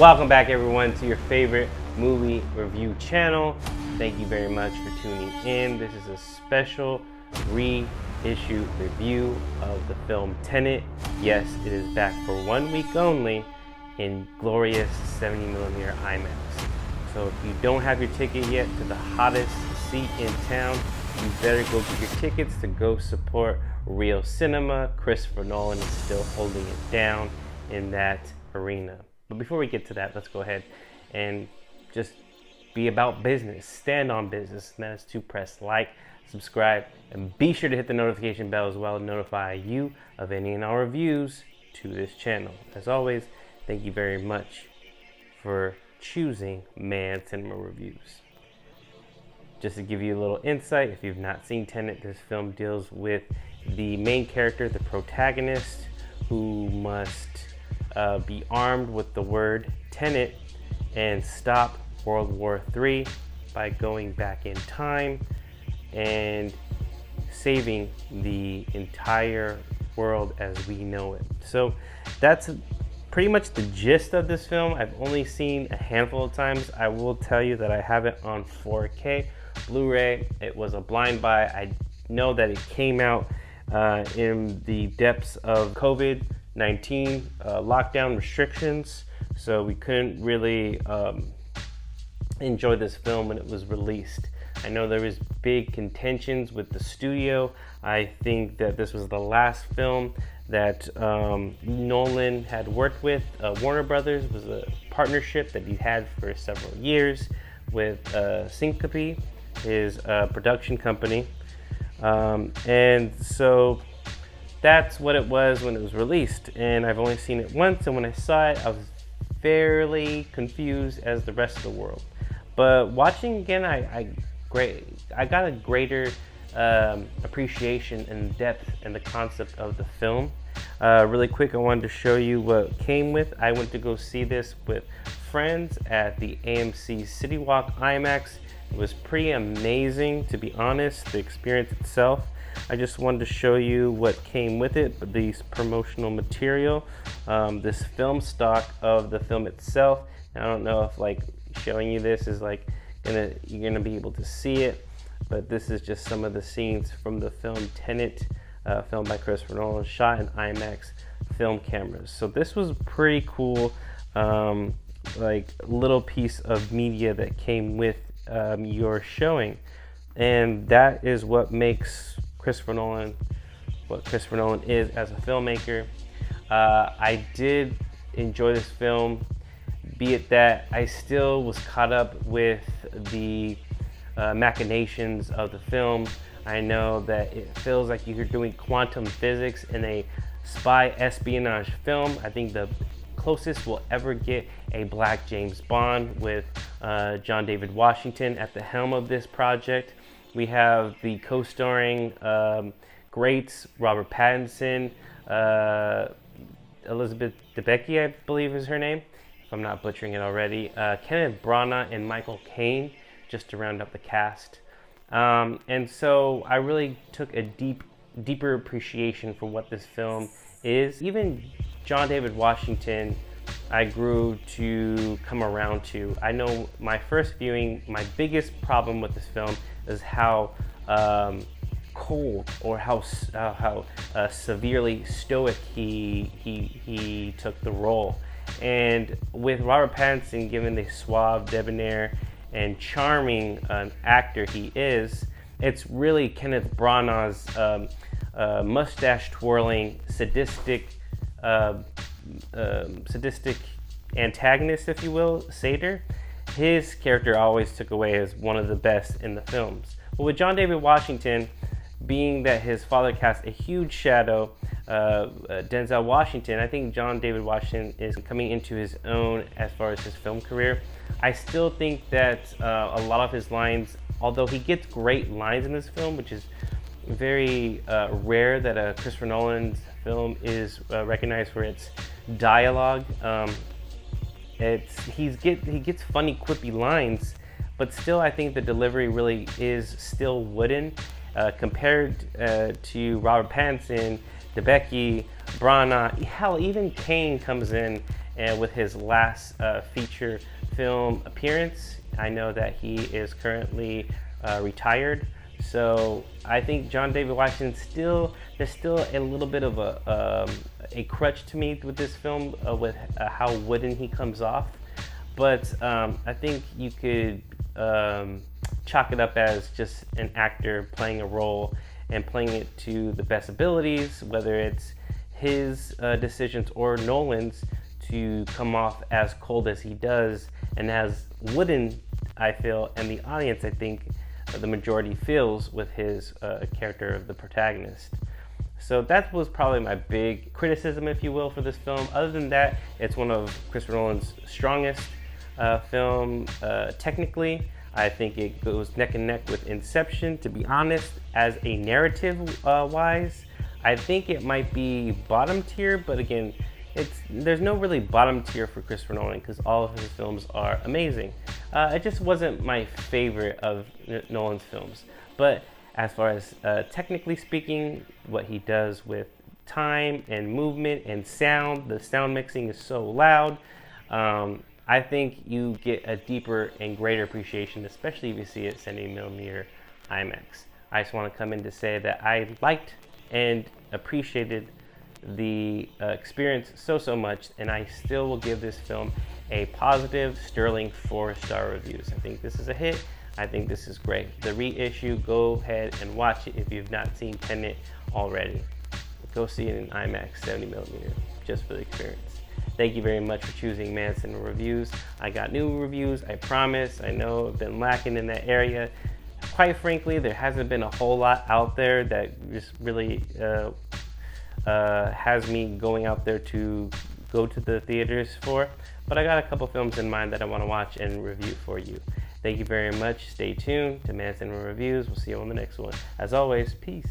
Welcome back everyone to your favorite movie review channel. Thank you very much for tuning in. This is a special reissue review of the film Tenet. Yes, it is back for 1 week only in glorious 70mm IMAX. So if you don't have your ticket yet to the hottest seat in town, you better go get your tickets to go support real cinema. Christopher Nolan is still holding it down in that arena. But before we get to that, let's go ahead and just be about business. Stand on business. And that is to press like, subscribe, and be sure to hit the notification bell as well to notify you of any and all reviews to this channel. As always, thank you very much for choosing Man Cinema Reviews. Just to give you a little insight, if you've not seen Tenet, this film deals with the main character, the protagonist, who must be armed with the word Tenet and stop World War III by going back in time and saving the entire world as we know it. So that's pretty much the gist of this film. I've only seen a handful of times. I will tell you that I have it on 4K Blu-ray. It was a blind buy. I know that it came out in the depths of COVID-19 lockdown restrictions, so we couldn't really enjoy this film when it was released. I know there was big contentions with the studio. I think that this was the last film that Nolan had worked with. Warner Brothers was a partnership that he had for several years with Syncope, his production company. And so that's what it was when it was released, and I've only seen it once, and when I saw it I was fairly confused as the rest of the world. But watching again, I got a greater appreciation and depth and the concept of the film. Really quick, I wanted to show you what came with. I went to go see this with friends at the AMC City Walk IMAX. It was pretty amazing, to be honest, the experience itself. I just wanted to show you what came with it, these promotional material, this film stock of the film itself. Now, I don't know if like showing you this is like you're gonna be able to see it, but this is just some of the scenes from the film Tenet, filmed by Christopher Nolan, shot in IMAX film cameras. So this was pretty cool, like little piece of media that came with your showing, and that is what makes Christopher Nolan what Christopher Nolan is as a filmmaker. I did enjoy this film, be it that I still was caught up with the machinations of the film. I know that it feels like you're doing quantum physics in a spy espionage film. I think the closest we'll ever get a black James Bond with John David Washington at the helm of this project. We have the co-starring greats, Robert Pattinson, Elizabeth Debicki, I believe is her name, if I'm not butchering it already, Kenneth Branagh and Michael Caine, just to round up the cast. And so I really took a deeper appreciation for what this film is. Even John David Washington, I grew to come around to. I know my first viewing, my biggest problem with this film is how cold or how severely stoic he took the role. And with Robert Pattinson, given the suave, debonair, and charming actor he is, it's really Kenneth Branagh's mustache twirling, sadistic antagonist, if you will, satyr. His character always took away as one of the best in the films. But with John David Washington, being that his father cast a huge shadow, Denzel Washington, I think John David Washington is coming into his own as far as his film career. I still think that a lot of his lines, although he gets great lines in this film, which is very rare that a Christopher Nolan's film is recognized for its dialogue. He gets funny, quippy lines, but still I think the delivery really is still wooden compared to Robert Pattinson, Debicki, Branagh. Hell, even Caine comes in and with his last feature film appearance. I know that he is currently retired, so I think John David Washington there's still a little bit of a crutch to me with this film, with how wooden he comes off. But I think you could chalk it up as just an actor playing a role and playing it to the best abilities, whether it's his decisions or Nolan's to come off as cold as he does and as wooden, I feel, and the audience, I think, the majority feels with his character of the protagonist. So that was probably my big criticism, if you will, for this film. Other than that, it's one of Christopher Nolan's strongest film technically. I think it goes neck and neck with Inception. To be honest, as a narrative wise, I think it might be bottom tier, but again, there's no really bottom tier for Christopher Nolan because all of his films are amazing. It just wasn't my favorite of Nolan's films. But as far as technically speaking, what he does with time and movement and sound, the sound mixing is so loud. I think you get a deeper and greater appreciation, especially if you see it 70mm IMAX. I just want to come in to say that I liked and appreciated the experience so much, and I still will give this film a positive sterling 4-star reviews. I think this is a hit. I think this is great. The reissue, go ahead and watch it if you've not seen Tenet already. Go see it in IMAX 70mm just for the experience. Thank you very much for choosing Manson Reviews. I got new reviews, I promise. I know I've been lacking in that area. Quite frankly, there hasn't been a whole lot out there that just really has me going out there to go to the theaters for. But I got a couple films in mind that I want to watch and review for you. Thank you very much. Stay tuned to Manson Reviews. We'll see you on the next one. As always, peace.